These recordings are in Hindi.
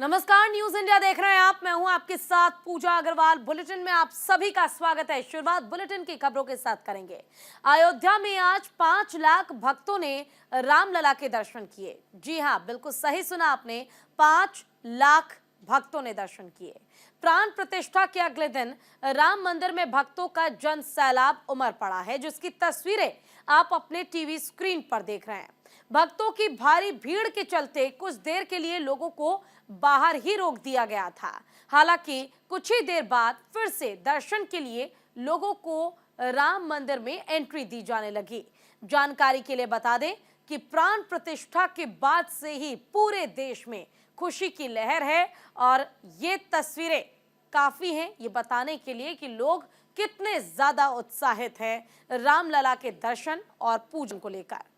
नमस्कार, न्यूज इंडिया देख रहे हैं आप। मैं हूं आपके साथ पूजा अग्रवाल। बुलेटिन में आप सभी का स्वागत है। शुरुआत बुलेटिन की खबरों के साथ करेंगे। अयोध्या में आज 5 लाख भक्तों ने रामलला के दर्शन किए। जी हां, बिल्कुल सही सुना आपने, 5 लाख भक्तों ने दर्शन किए। प्राण प्रतिष्ठा के अगले दिन राम मंदिर में भक्तों का जन सैलाब उमड़ पड़ा है, जिसकी तस्वीरें आप अपने टीवी स्क्रीन पर देख रहे हैं। भक्तों की भारी भीड़ के चलते कुछ देर के लिए लोगों को बाहर ही रोक दिया गया था। हालांकि कुछ ही देर बाद फिर से दर्शन के लिए लोगों को राम मंदिर में एंट्री दी जाने लगी। जानकारी के लिए बता दें कि प्राण प्रतिष्ठा के बाद से ही पूरे देश में खुशी की लहर है और ये तस्वीरें काफी हैं ये बताने के लिए कि लोग कितने ज्यादा उत्साहित हैं रामलला के दर्शन और पूजन को लेकर।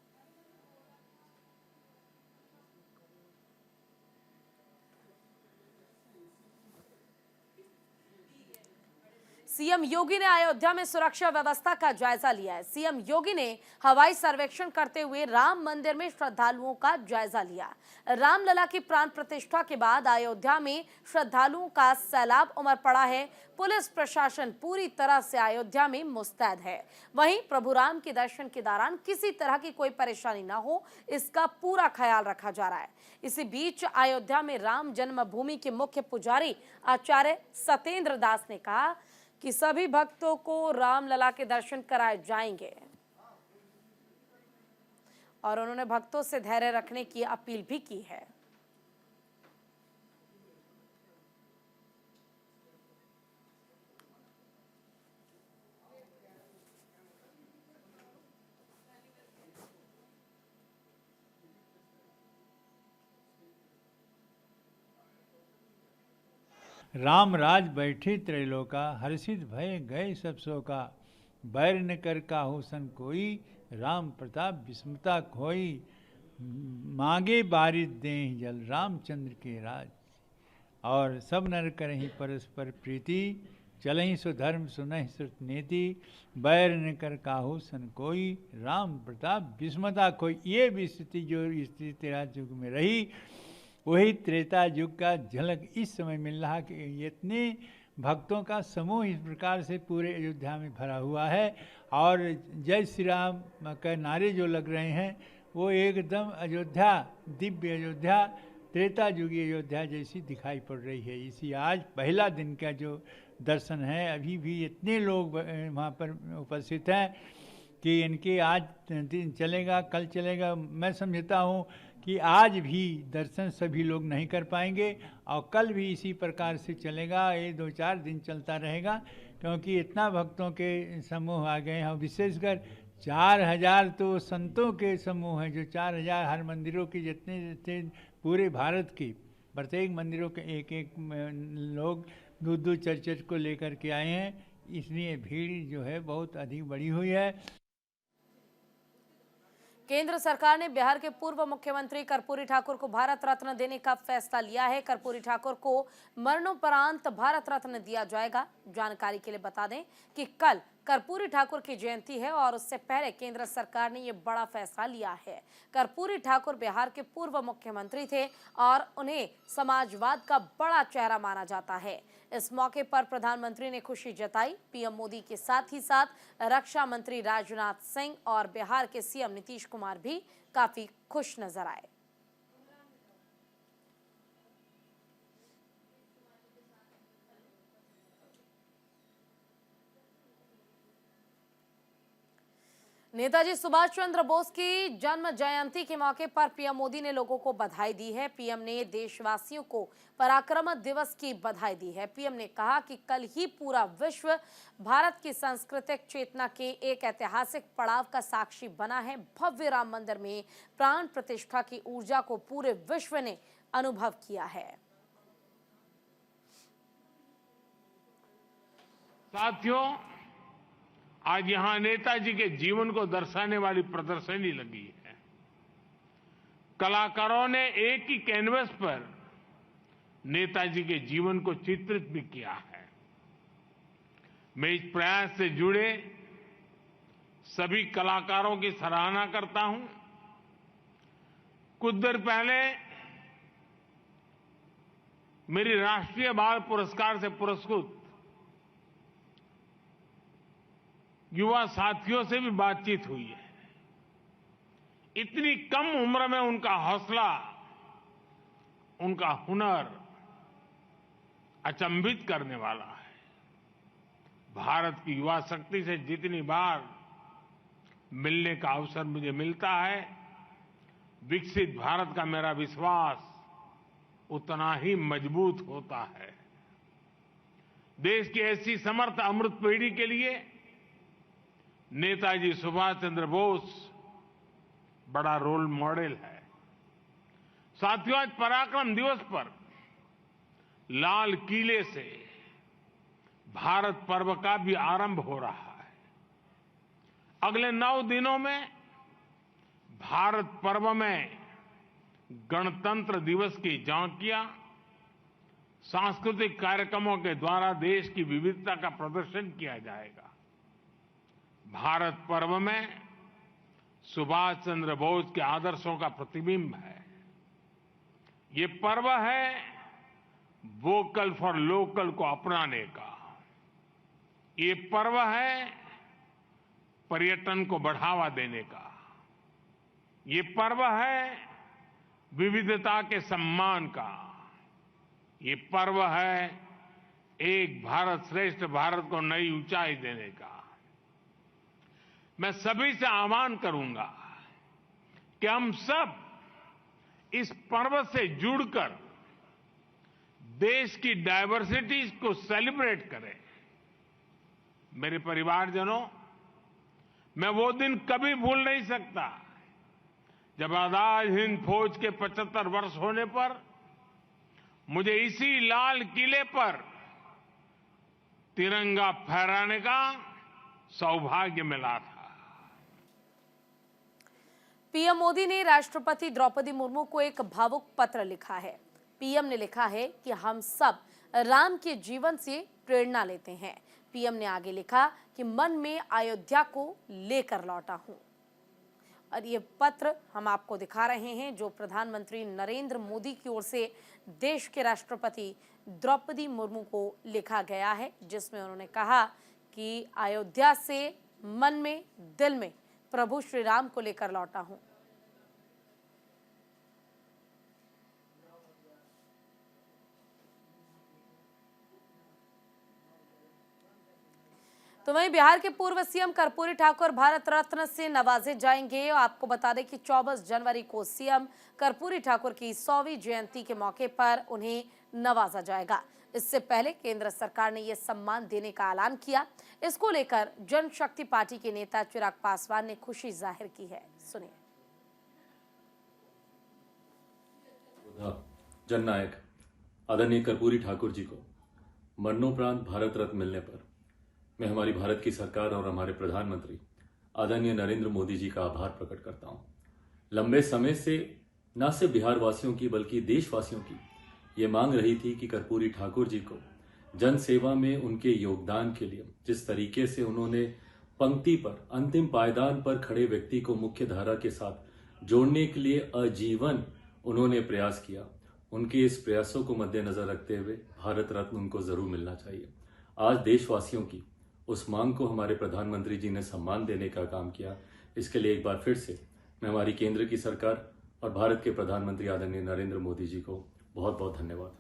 सीएम योगी ने अयोध्या में सुरक्षा व्यवस्था का जायजा लिया है। सीएम योगी ने हवाई सर्वेक्षण करते हुए राम मंदिर में श्रद्धालुओं का जायजा लिया। रामलला की प्राण प्रतिष्ठा के बाद अयोध्या में श्रद्धालुओं का सैलाब उमड़ पड़ा है। पुलिस प्रशासन पूरी तरह से अयोध्या में मुस्तैद है। वहीं प्रभु राम के दर्शन के दौरान किसी तरह की कोई परेशानी न हो, इसका पूरा ख्याल रखा जा रहा है। इसी बीच अयोध्या में राम जन्मभूमि के मुख्य पुजारी आचार्य सत्येंद्र दास ने कहा कि सभी भक्तों को रामलला के दर्शन कराए जाएंगे और उन्होंने भक्तों से धैर्य रखने की अपील भी की है। राम राज बैठी त्रैलोका, हर्षित भय गए सब शोका। बैर न कर काहू सन कोई, राम प्रताप विस्मता खोई। मांगे बारिश देह जल, रामचंद्र के राज। और सब नर करहीं परस्पर प्रीति, चलहीं सुधर्म सुनहि श्रुत नीति। बैर न कर काहू सन कोई, राम प्रताप विस्मता खोई। ये भी स्थिति जो स्थिति तेरा युग में रही, वही त्रेता युग का झलक इस समय मिल रहा कि इतने भक्तों का समूह इस प्रकार से पूरे अयोध्या में भरा हुआ है। और जय श्री राम के नारे जो लग रहे हैं वो एकदम अयोध्या, दिव्य अयोध्या, त्रेता युगी अयोध्या जैसी दिखाई पड़ रही है। इसी आज पहला दिन का जो दर्शन है, अभी भी इतने लोग वहाँ पर उपस्थित हैं कि इनके आज दिन चलेगा, कल चलेगा। मैं समझता हूँ कि आज भी दर्शन सभी लोग नहीं कर पाएंगे और कल भी इसी प्रकार से चलेगा। ये 2-4 दिन चलता रहेगा, क्योंकि इतना भक्तों के समूह आ गए हैं। और विशेषकर 4000 तो संतों के समूह हैं, जो 4000 हर मंदिरों के जितने पूरे भारत के प्रत्येक मंदिरों के एक एक लोग दूर चर्च को लेकर के आए हैं। इसलिए भीड़ जो है बहुत अधिक बढ़ी हुई है। केंद्र सरकार ने बिहार के पूर्व मुख्यमंत्री कर्पूरी ठाकुर को भारत रत्न देने का फैसला लिया है। कर्पूरी ठाकुर को मरणोपरांत भारत रत्न दिया जाएगा। जानकारी के लिए बता दें कि कल कर्पूरी ठाकुर की जयंती है और उससे पहले केंद्र सरकार ने यह बड़ा फैसला लिया है। कर्पूरी ठाकुर बिहार के पूर्व मुख्यमंत्री थे और उन्हें समाजवाद का बड़ा चेहरा माना जाता है। इस मौके पर प्रधानमंत्री ने खुशी जताई। पीएम मोदी के साथ ही साथ रक्षा मंत्री राजनाथ सिंह और बिहार के सीएम नीतीश कुमार भी काफी खुश नजर आए। नेताजी सुभाष चंद्र बोस की जन्म जयंती के मौके पर पीएम मोदी ने लोगों को बधाई दी है। पीएम ने देशवासियों को पराक्रम दिवस की बधाई दी है। पीएम ने कहा कि कल ही पूरा विश्व भारत की सांस्कृतिक चेतना के एक ऐतिहासिक पड़ाव का साक्षी बना है। भव्य राम मंदिर में प्राण प्रतिष्ठा की ऊर्जा को पूरे विश्व ने अनुभव किया है। साथियों, आज यहां नेताजी के जीवन को दर्शाने वाली प्रदर्शनी लगी है। कलाकारों ने एक ही कैनवस पर नेताजी के जीवन को चित्रित भी किया है। मैं इस प्रयास से जुड़े सभी कलाकारों की सराहना करता हूं। कुछ देर पहले मेरी राष्ट्रीय बाल पुरस्कार से पुरस्कृत युवा साथियों से भी बातचीत हुई है। इतनी कम उम्र में उनका हौसला, उनका हुनर अचंभित करने वाला है। भारत की युवा शक्ति से जितनी बार मिलने का अवसर मुझे मिलता है, विकसित भारत का मेरा विश्वास उतना ही मजबूत होता है। देश की ऐसी समर्थ अमृत पीढ़ी के लिए नेताजी सुभाष चंद्र बोस बड़ा रोल मॉडल है। साथियों, आज पराक्रम दिवस पर लाल किले से भारत पर्व का भी आरंभ हो रहा है। अगले 9 दिनों में भारत पर्व में गणतंत्र दिवस की झांकियां, सांस्कृतिक कार्यक्रमों के द्वारा देश की विविधता का प्रदर्शन किया जाएगा। भारत पर्व में सुभाष चंद्र बोस के आदर्शों का प्रतिबिंब है। ये पर्व है वोकल फॉर लोकल को अपनाने का। ये पर्व है पर्यटन को बढ़ावा देने का। ये पर्व है विविधता के सम्मान का। ये पर्व है एक भारत श्रेष्ठ भारत को नई ऊंचाई देने का। मैं सभी से आह्वान करूंगा कि हम सब इस पर्व से जुड़कर देश की डायवर्सिटीज को सेलिब्रेट करें। मेरे परिवारजनों, मैं वो दिन कभी भूल नहीं सकता जब आजाद हिंद फौज के 75 वर्ष होने पर मुझे इसी लाल किले पर तिरंगा फहराने का सौभाग्य मिला था। पीएम मोदी ने राष्ट्रपति द्रौपदी मुर्मू को एक भावुक पत्र लिखा है। पीएम ने लिखा है कि हम सब राम के जीवन से प्रेरणा लेते हैं। पीएम ने आगे लिखा कि मन में अयोध्या को लेकर लौटा हूं। और ये पत्र हम आपको दिखा रहे हैं जो प्रधानमंत्री नरेंद्र मोदी की ओर से देश के राष्ट्रपति द्रौपदी मुर्मू को लिखा गया है, जिसमें उन्होंने कहा कि अयोध्या से मन में, दिल में प्रभु श्री राम को लेकर लौटा हूं। तो वहीं बिहार के पूर्व सीएम कर्पूरी ठाकुर भारत रत्न से नवाजे जाएंगे। आपको बता दें कि 24 जनवरी को सीएम कर्पूरी ठाकुर की 100वीं जयंती के मौके पर उन्हें नवाजा जाएगा। इससे पहले केंद्र सरकार ने यह सम्मान देने का ऐलान किया। इसको लेकर जनशक्ति पार्टी के नेता चिराग पासवान ने खुशी जाहिर की है। सुनिए। जननायक आदरणीय कर्पूरी ठाकुर जी को मरणोपरांत भारत रत्न मिलने पर मैं हमारी भारत की सरकार और हमारे प्रधानमंत्री आदरणीय नरेंद्र मोदी जी का आभार प्रकट करता हूं। लंबे समय से न सिर्फ बिहार वासियों की बल्कि देशवासियों की ये मांग रही थी कि कर्पूरी ठाकुर जी को जन सेवा में उनके योगदान के लिए, जिस तरीके से उन्होंने पंक्ति पर, अंतिम पायदान पर खड़े व्यक्ति को मुख्य धारा के साथ जोड़ने के लिए आजीवन उन्होंने प्रयास किया, उनके इस प्रयासों को मद्देनजर रखते हुए भारत रत्न उनको जरूर मिलना चाहिए। आज देशवासियों की उस मांग को हमारे प्रधानमंत्री जी ने सम्मान देने का काम किया। इसके लिए एक बार फिर से मैं हमारी केंद्र की सरकार और भारत के प्रधानमंत्री आदरणीय नरेंद्र मोदी जी को बहुत बहुत धन्यवाद।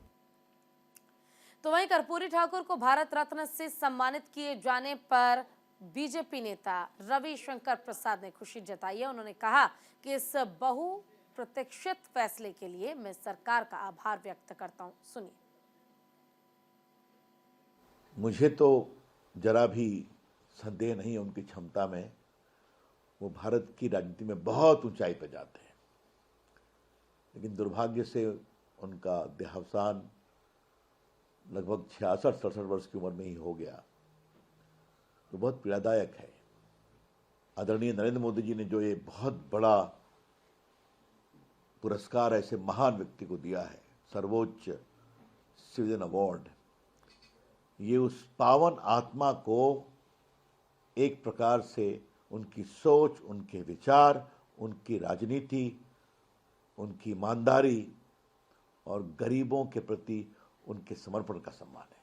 तो वहीं कर्पूरी ठाकुर को भारत रत्न से सम्मानित किए जाने पर बीजेपी नेता रविशंकर प्रसाद ने खुशी जताई है। उन्होंने कहा कि इस बहुप्रतीक्षित फैसले के लिए मैं सरकार का आभार व्यक्त करता हूं। सुनिए। मुझे तो जरा भी संदेह नहीं है उनकी क्षमता में। वो भारत की राजनीति में बहुत ऊंचाई पर जाते हैं, लेकिन दुर्भाग्य से उनका देहावसान लगभग 66-67 वर्ष की उम्र में ही हो गया, तो बहुत पीड़ादायक है। आदरणीय नरेंद्र मोदी जी ने जो ये बहुत बड़ा पुरस्कार ऐसे महान व्यक्ति को दिया है, सर्वोच्च सिविलियन अवार्ड, ये उस पावन आत्मा को एक प्रकार से उनकी सोच, उनके विचार, उनकी राजनीति, उनकी ईमानदारी और गरीबों के प्रति उनके समर्पण का सम्मान है।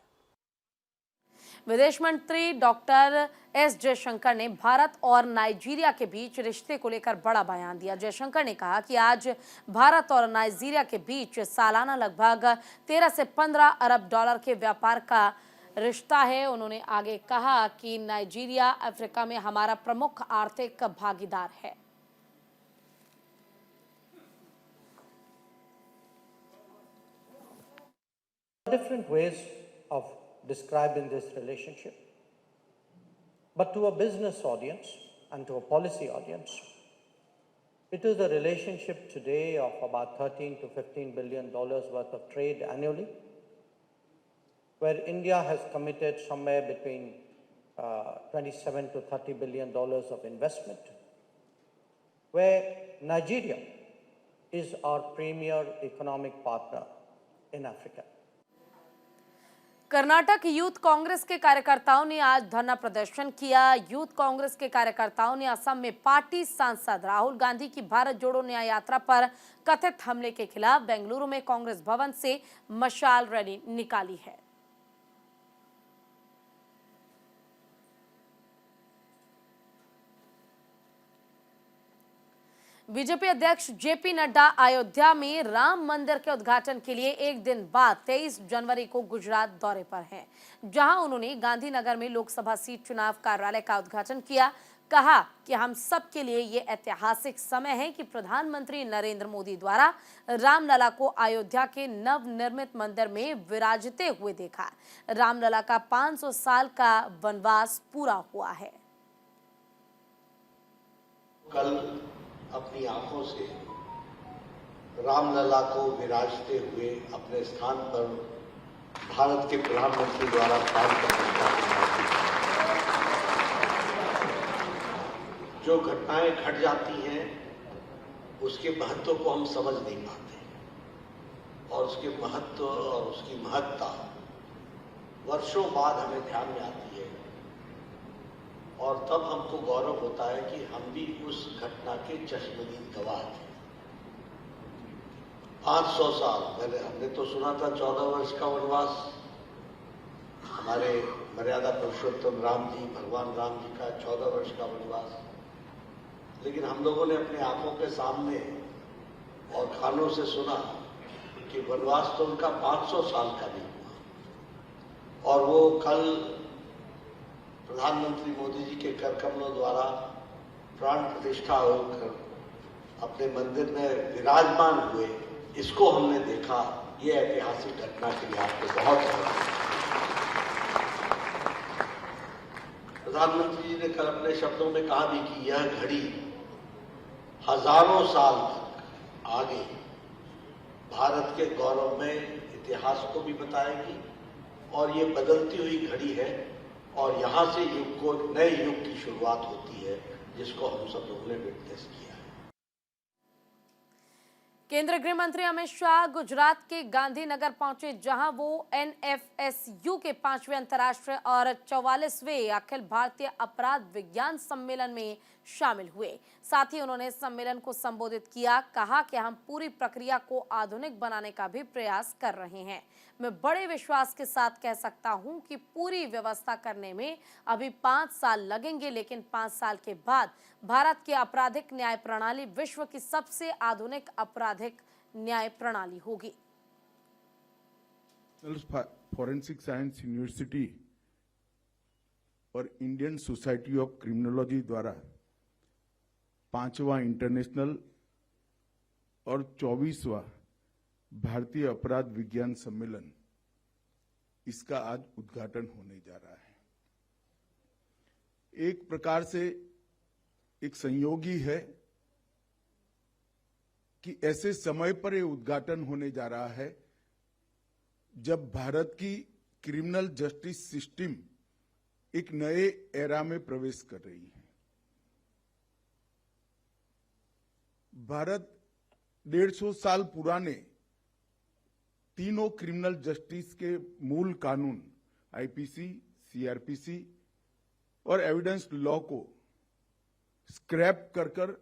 विदेश मंत्री डॉक्टर एस जयशंकर ने भारत और नाइजीरिया के बीच रिश्ते को लेकर बड़ा बयान दिया। जयशंकर ने कहा कि आज भारत और नाइजीरिया के बीच सालाना लगभग 13 से 15 अरब डॉलर के व्यापार का रिश्ता है। उन्होंने आगे कहा कि नाइजीरिया अफ्रीका में हमारा प्रमुख आर्थिक भागीदार है। Different ways of describing this relationship, but to a business audience and to a policy audience, it is a relationship today of about $13 to $15 billion worth of trade annually, where India has committed somewhere between 27 to $30 billion of investment, where Nigeria is our premier economic partner in Africa. Karnataka youth Congress के कार्यकर्ताओं ने आज धरना प्रदर्शन किया। यूथ कांग्रेस के कार्यकर्ताओं ने असम में पार्टी सांसद राहुल गांधी की भारत जोड़ो न्याय यात्रा पर कथित हमले के खिलाफ बेंगलुरु में कांग्रेस भवन से मशाल रैली निकाली है। बीजेपी अध्यक्ष जेपी नड्डा अयोध्या में राम मंदिर के उद्घाटन के लिए एक दिन बाद 23 जनवरी को गुजरात दौरे पर हैं, जहां उन्होंने गांधीनगर में लोकसभा सीट चुनाव कार्यालय का उद्घाटन किया। कहा कि हम सब के लिए ये ऐतिहासिक समय है कि प्रधानमंत्री नरेंद्र मोदी द्वारा रामलला को अयोध्या के नवनिर्मित मंदिर में विराजते हुए देखा। रामलला का 500 साल का वनवास पूरा हुआ है। कल अपनी आंखों से रामलला को विराजते हुए अपने स्थान पर भारत के प्रधानमंत्री द्वारा प्राण प्रतिष्ठा की। जो घटनाएं घट जाती हैं उसके महत्व को हम समझ नहीं पाते और उसके महत्व और उसकी महत्ता वर्षों बाद हमें ध्यान में आती है और तब हमको गौरव होता है कि हम भी उस घटना के चश्मदीद गवाह थे। 500 साल पहले हमने तो सुना था 14 वर्ष का वनवास, हमारे मर्यादा पुरुषोत्तम राम जी, भगवान राम जी का 14 वर्ष का वनवास, लेकिन हम लोगों ने अपने आंखों के सामने और कानों से सुना कि वनवास तो उनका 500 साल का नहीं हुआ। और वो कल प्रधानमंत्री मोदी जी के कर कमलों द्वारा प्राण प्रतिष्ठा होकर अपने मंदिर में विराजमान हुए, इसको हमने देखा। ये ऐतिहासिक घटना के लिए आपको बहुत प्रधानमंत्री जी ने कल अपने शब्दों में कहा भी कि यह घड़ी हजारों साल तक आगे भारत के गौरव में इतिहास को भी बताएगी और ये बदलती हुई घड़ी है और यहां से युग को नए युग की शुरुआत होती है, जिसको हम सब लोगों ने विटनेस किया है। केंद्रीय गृह मंत्री अमित शाह गुजरात के गांधीनगर पहुंचे, जहां वो NFSU के 5वें अंतर्राष्ट्रीय और 44वें अखिल भारतीय अपराध विज्ञान सम्मेलन में शामिल हुए। साथ ही उन्होंने सम्मेलन को संबोधित किया। कहा कि हम पूरी प्रक्रिया को आधुनिक बनाने का भी प्रयास कर रहे हैं। मैं बड़े विश्वास के साथ कह सकता हूं कि पूरी व्यवस्था करने में अभी 5 साल लगेंगे, लेकिन 5 साल के बाद भारत की आपराधिक न्याय प्रणाली विश्व की सबसे आधुनिक आपराधिक न्याय प्रणाली होगी। फॉरेंसिक साइंस यूनिवर्सिटी और इंडियन सोसाइटी ऑफ क्रिमिनोलॉजी द्वारा 5वां इंटरनेशनल और 24वां भारतीय अपराध विज्ञान सम्मेलन, इसका आज उद्घाटन होने जा रहा है। एक प्रकार से एक संयोगी है कि ऐसे समय पर यह उद्घाटन होने जा रहा है जब भारत की क्रिमिनल जस्टिस सिस्टम एक नए एरा में प्रवेश कर रही है। भारत 150 साल पुराने तीनों क्रिमिनल जस्टिस के मूल कानून आईपीसी, सीआरपीसी और एविडेंस लॉ को स्क्रैप कर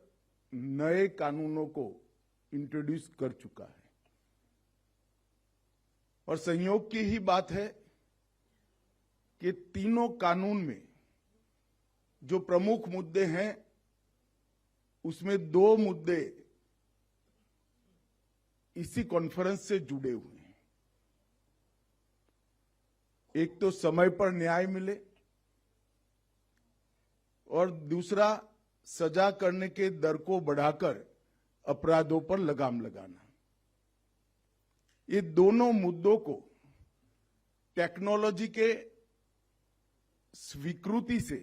नए कानूनों को इंट्रोड्यूस कर चुका है और संयोग की ही बात है कि तीनों कानून में जो प्रमुख मुद्दे हैं उसमें 2 मुद्दे इसी कॉन्फ्रेंस से जुड़े हुए हैं। एक तो समय पर न्याय मिले और दूसरा सजा करने के दर को बढ़ाकर अपराधों पर लगाम लगाना। ये दोनों मुद्दों को टेक्नोलॉजी के स्वीकृति से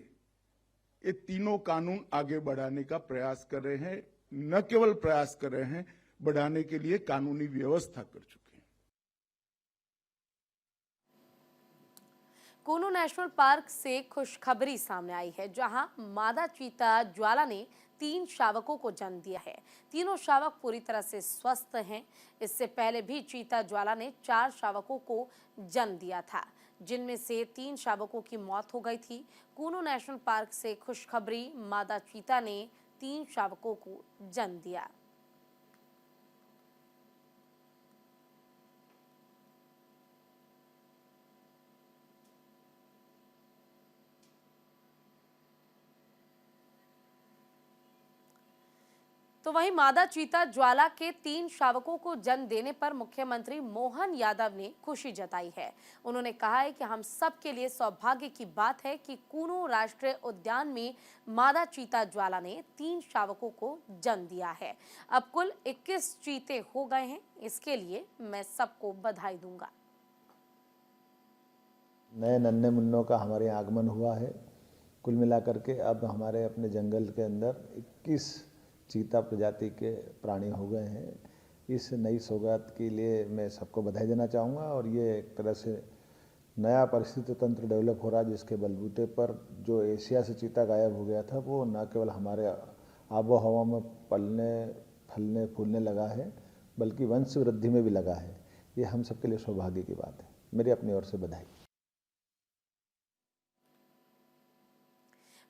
ये तीनों कानून आगे बढ़ाने का प्रयास कर रहे हैं। न केवल प्रयास कर रहे हैं, बढ़ाने के लिए कानूनी व्यवस्था कर चुके हैं। कूनू नेशनल पार्क से खुशखबरी सामने आई है, जहां मादा चीता ज्वाला ने 3 शावकों को जन्म दिया है। तीनों शावक पूरी तरह से स्वस्थ हैं। इससे पहले भी चीता ज्वाला ने 4 शावकों को जन्म दिया था, जिनमें से 3 शावकों की मौत हो गई थी। कूनू नेशनल पार्क से खुशखबरी, मादा चीता ने 3 शावकों को जन्म दिया। तो वहीं मादा चीता ज्वाला के 3 शावकों को जन्म देने पर मुख्यमंत्री मोहन यादव ने खुशी जताई है। उन्होंने कहा है कि हम सब के लिए सौभाग्य की बात है कि कूनू राष्ट्रीय उद्यान में मादा चीता ज्वाला ने 3 शावकों को जन्म दिया है। अब कुल 21 चीते हो गए हैं। इसके लिए मैं सबको बधाई दूंगा। नए नन्हे मुन्नों का हमारे यहाँ आगमन हुआ है। कुल मिलाकर के अब हमारे अपने जंगल के अंदर 21 चीता प्रजाति के प्राणी हो गए हैं। इस नई सौगात के लिए मैं सबको बधाई देना चाहूँगा। और ये एक तरह से नया परिस्थिति तंत्र डेवलप हो रहा है, जिसके बलबूते पर जो एशिया से चीता गायब हो गया था वो न केवल हमारे आबो हवा में पलने फलने फूलने लगा है, बल्कि वंश वृद्धि में भी लगा है। ये हम सबके लिए सौभाग्य की बात है। मेरी अपनी ओर से बधाई।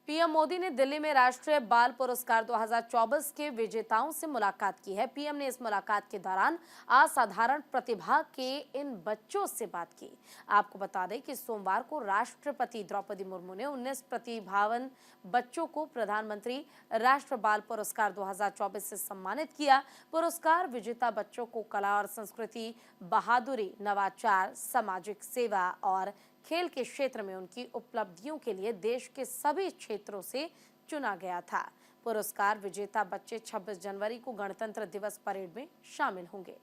पीएम मोदी ने दिल्ली में राष्ट्रीय बाल पुरस्कार 2024 के विजेताओं से मुलाकात की है। पीएम ने इस मुलाकात के दौरान असाधारण प्रतिभा के इन बच्चों से बात की। आपको बता दें कि सोमवार को राष्ट्रपति द्रौपदी मुर्मू ने 19 प्रतिभावान बच्चों को प्रधानमंत्री राष्ट्रीय बाल पुरस्कार 2024 से सम्मानित किया। पुरस्कार विजेता बच्चों को कला और संस्कृति, बहादुरी, नवाचार, सामाजिक सेवा और खेल के क्षेत्र में उनकी उपलब्धियों के लिए देश के सभी क्षेत्रों से चुना गया था। पुरस्कार विजेता बच्चे 26 जनवरी को गणतंत्र दिवस परेड में शामिल होंगे।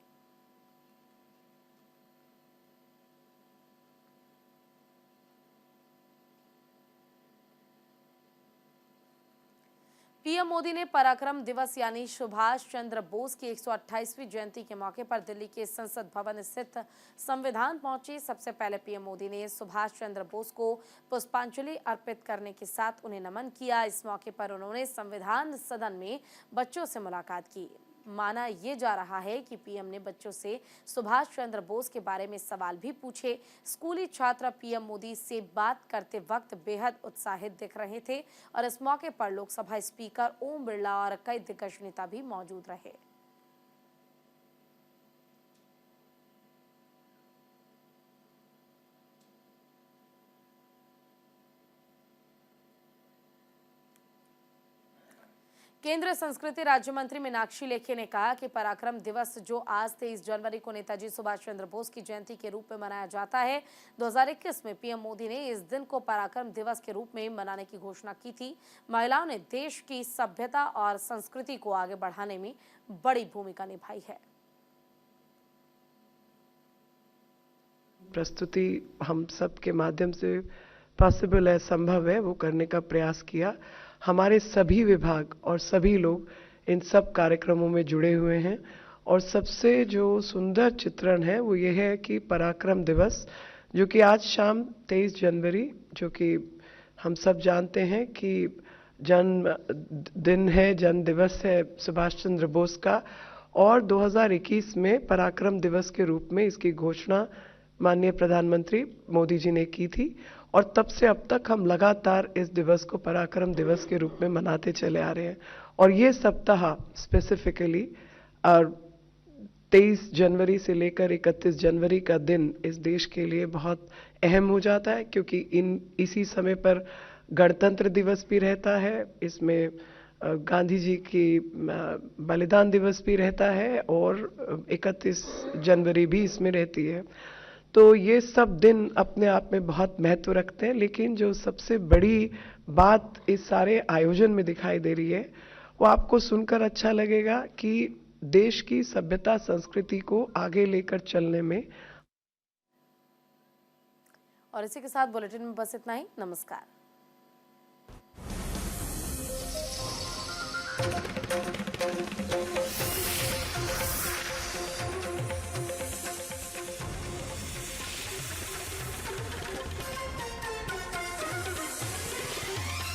पीएम मोदी ने पराक्रम दिवस यानी सुभाष चंद्र बोस की 128वीं जयंती के मौके पर दिल्ली के संसद भवन स्थित संविधान पहुंचे। सबसे पहले पीएम मोदी ने सुभाष चंद्र बोस को पुष्पांजलि अर्पित करने के साथ उन्हें नमन किया। इस मौके पर उन्होंने संविधान सदन में बच्चों से मुलाकात की। माना ये जा रहा है कि पीएम ने बच्चों से सुभाष चंद्र बोस के बारे में सवाल भी पूछे। स्कूली छात्र पीएम मोदी से बात करते वक्त बेहद उत्साहित दिख रहे थे और इस मौके पर लोकसभा स्पीकर ओम बिरला और कई दिग्गज नेता भी मौजूद रहे। केंद्रीय संस्कृति राज्य मंत्री मीनाक्षी लेखी ने कहा कि पराक्रम दिवस जो आज 23 जनवरी को नेताजी सुभाष चंद्र बोस की जयंती के रूप में मनाया जाता है, 2021 में पीएम मोदी ने इस दिन को पराक्रम दिवस के रूप में मनाने की घोषणा की थी। महिलाओं ने देश की सभ्यता और संस्कृति को आगे बढ़ाने में बड़ी भूमिका निभाई है। प्रस्तुति हम सब के माध्यम से पॉसिबल है, संभव है, वो करने का प्रयास किया। हमारे सभी विभाग और सभी लोग इन सब कार्यक्रमों में जुड़े हुए हैं और सबसे जो सुंदर चित्रण है वो ये है कि पराक्रम दिवस जो कि आज शाम 23 जनवरी, जो कि हम सब जानते हैं कि जन्म दिन है, जन्म दिवस है सुभाष चंद्र बोस का, और 2021 में पराक्रम दिवस के रूप में इसकी घोषणा माननीय प्रधानमंत्री मोदी जी ने की थी और तब से अब तक हम लगातार इस दिवस को पराक्रम दिवस के रूप में मनाते चले आ रहे हैं। और ये सप्ताह स्पेसिफिकली 23 जनवरी से लेकर 31 जनवरी का दिन इस देश के लिए बहुत अहम हो जाता है, क्योंकि इसी समय पर गणतंत्र दिवस भी रहता है, इसमें गांधी जी की बलिदान दिवस भी रहता है और 31 जनवरी भी इसमें रहती है। तो ये सब दिन अपने आप में बहुत महत्व रखते हैं, लेकिन जो सबसे बड़ी बात इस सारे आयोजन में दिखाई दे रही है वो आपको सुनकर अच्छा लगेगा कि देश की सभ्यता संस्कृति को आगे लेकर चलने में। और इसी के साथ बुलेटिन में बस इतना ही। नमस्कार।